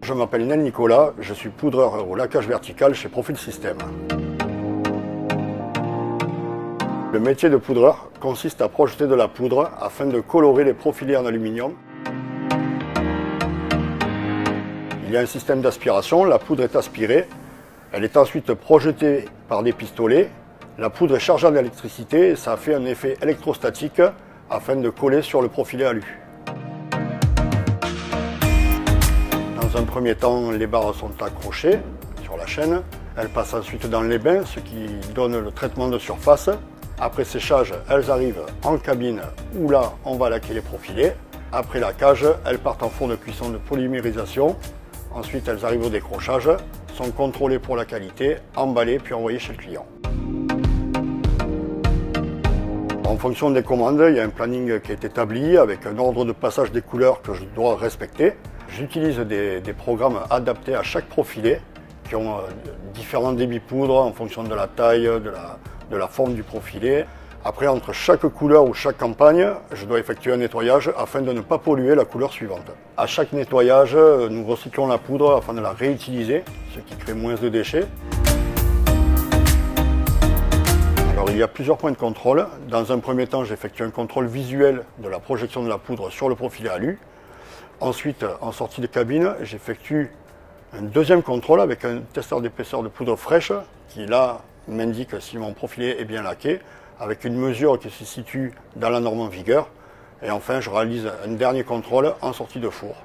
Je m'appelle Nel Nicolas, je suis poudreur au lacage vertical chez Profil System. Le métier de poudreur consiste à projeter de la poudre afin de colorer les profilés en aluminium. Il y a un système d'aspiration, la poudre est aspirée, elle est ensuite projetée par des pistolets. La poudre est chargée en électricité et ça fait un effet électrostatique afin de coller sur le profilet alu. Dans un premier temps, les barres sont accrochées sur la chaîne. Elles passent ensuite dans les bains, ce qui donne le traitement de surface. Après séchage, elles arrivent en cabine où là, on va laquer les profilés. Après laquage, elles partent en four de cuisson de polymérisation. Ensuite, elles arrivent au décrochage, sont contrôlées pour la qualité, emballées puis envoyées chez le client. En fonction des commandes, il y a un planning qui est établi avec un ordre de passage des couleurs que je dois respecter. J'utilise des programmes adaptés à chaque profilé qui ont différents débits poudre en fonction de la taille, de la forme du profilé. Après, entre chaque couleur ou chaque campagne, je dois effectuer un nettoyage afin de ne pas polluer la couleur suivante. À chaque nettoyage, nous recyclons la poudre afin de la réutiliser, ce qui crée moins de déchets. Alors, il y a plusieurs points de contrôle. Dans un premier temps, j'effectue un contrôle visuel de la projection de la poudre sur le profilet alu. Ensuite, en sortie de cabine, j'effectue un deuxième contrôle avec un testeur d'épaisseur de poudre fraîche qui, là, m'indique si mon profilet est bien laqué, avec une mesure qui se situe dans la norme en vigueur. Et enfin, je réalise un dernier contrôle en sortie de four.